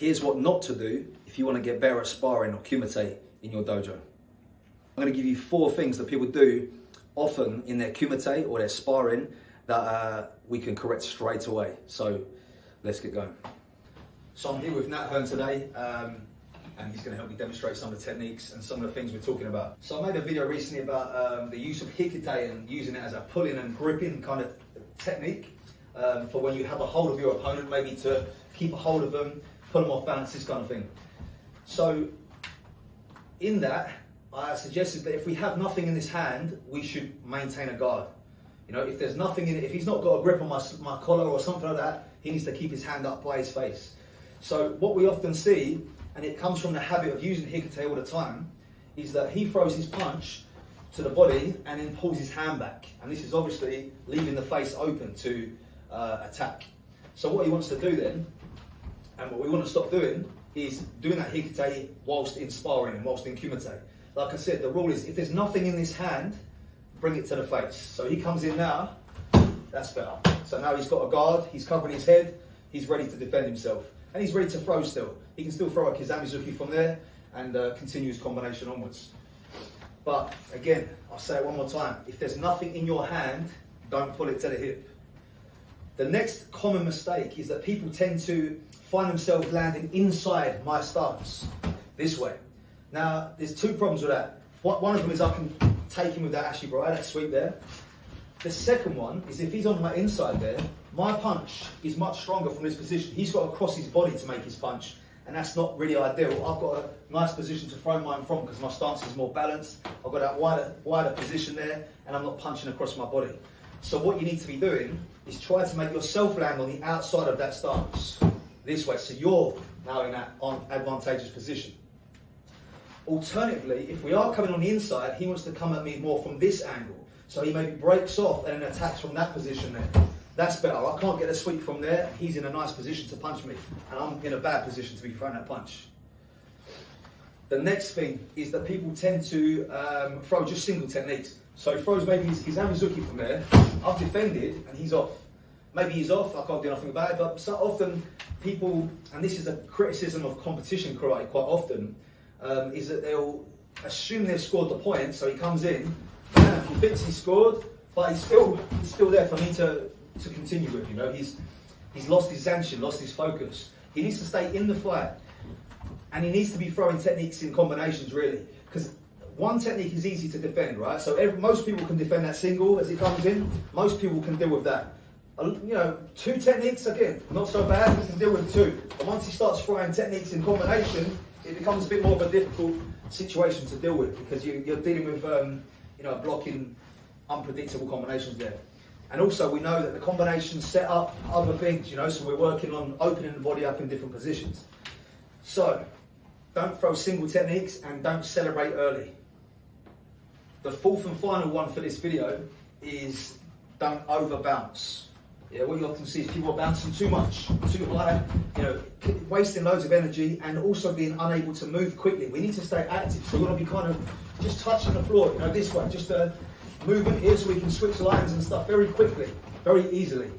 Here's what not to do if you want to get better at sparring or kumite in your dojo. I'm going to give you 4 things that people do often in their kumite or their sparring that we can correct straight away. So let's get going. So I'm here with Nat Hearn today, and he's going to help me demonstrate some of the techniques and some of the things we're talking about. So I made a video recently about the use of hikite and using it as a pulling and gripping kind of technique for when you have a hold of your opponent, maybe to keep a hold of them, pull them off balance, this kind of thing. So in that, I suggested that if we have nothing in this hand, we should maintain a guard. You know, if there's nothing in it, if he's not got a grip on my collar or something like that, he needs to keep his hand up by his face. So what we often see, and it comes from the habit of using hikite all the time, is that he throws his punch to the body and then pulls his hand back. And this is obviously leaving the face open to attack. So what he wants to do then, and what we want to stop doing, is doing that hikite whilst in sparring and whilst in kumite. Like I said, the rule is if there's nothing in this hand, bring it to the face. So he comes in now, that's better. So now he's got a guard, he's covering his head, he's ready to defend himself. And he's ready to throw still. He can still throw a kizamizuki from there and continue his combination onwards. But again, I'll say it one more time. If there's nothing in your hand, don't pull it to the hip. The next common mistake is that people tend to find themselves landing inside my stance, this way. Now, there's 2 problems with that. One of them is I can take him with that ashibarai, that sweep there. The second one is if he's on my inside there, my punch is much stronger from this position. He's got to cross his body to make his punch, and that's not really ideal. I've got a nice position to throw mine from because my stance is more balanced. I've got that wider position there, and I'm not punching across my body. So what you need to be doing is try to make yourself land on the outside of that stance, this way, so you're now in that advantageous position. Alternatively, if we are coming on the inside, he wants to come at me more from this angle. So he maybe breaks off and then attacks from that position there. That's better. I can't get a sweep from there. He's in a nice position to punch me, and I'm in a bad position to be throwing that punch. The next thing is that people tend to throw just single techniques. So he throws maybe his kizamizuki from there. I've defended and he's off. Maybe he's off, I can't do nothing about it, but so often people, and this is a criticism of competition karate quite often, is that they'll assume they've scored the point, so he comes in, and he thinks he's scored, but he's still there for me to continue with. You know, he's lost his zanshin, lost his focus. He needs to stay in the fight, and he needs to be throwing techniques in combinations really, because one technique is easy to defend, right? So most people can defend that single as it comes in. Most people can deal with that. You know, 2 techniques, again, not so bad, we can deal with 2. But once he starts throwing techniques in combination, it becomes a bit more of a difficult situation to deal with, because you're dealing with, you know, blocking unpredictable combinations there. And also we know that the combinations set up other things, you know, so we're working on opening the body up in different positions. So, don't throw single techniques and don't celebrate early. The 4th and final one for this video is don't over bounce. Yeah, what you often see is people are bouncing too much, too high, you know, wasting loads of energy and also being unable to move quickly. We need to stay active, so we want to be kind of just touching the floor, you know, this way, just moving here so we can switch lines and stuff very quickly, very easily.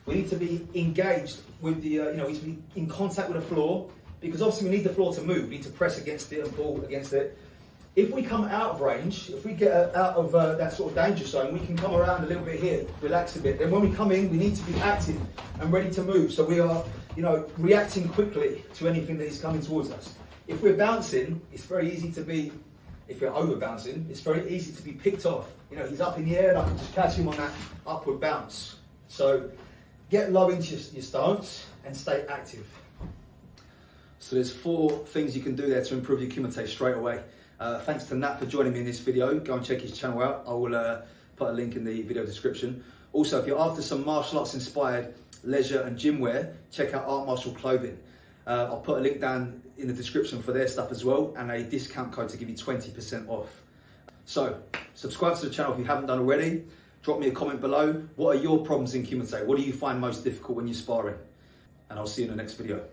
We need to be engaged with the, you know, we need to be in contact with the floor, because obviously we need the floor to move. We need to press against it and pull against it. If we come out of range, if we get out of that sort of danger zone, we can come around a little bit here, relax a bit. Then when we come in, we need to be active and ready to move. So we are, you know, reacting quickly to anything that is coming towards us. If we're bouncing, it's very easy to be, if we're over bouncing, it's very easy to be picked off. You know, he's up in the air and I can just catch him on that upward bounce. So get low into your stance and stay active. So there's 4 things you can do there to improve your kumite straight away. Thanks to Nat for joining me in this video. Go and check his channel out. I will put a link in the video description. Also, if you're after some martial arts inspired leisure and gym wear, check out Art Martial Clothing. I'll put a link down in the description for their stuff as well, and a discount code to give you 20% off. So, subscribe to the channel if you haven't done already. Drop me a comment below. What are your problems in kumite? What do you find most difficult when you're sparring? And I'll see you in the next video.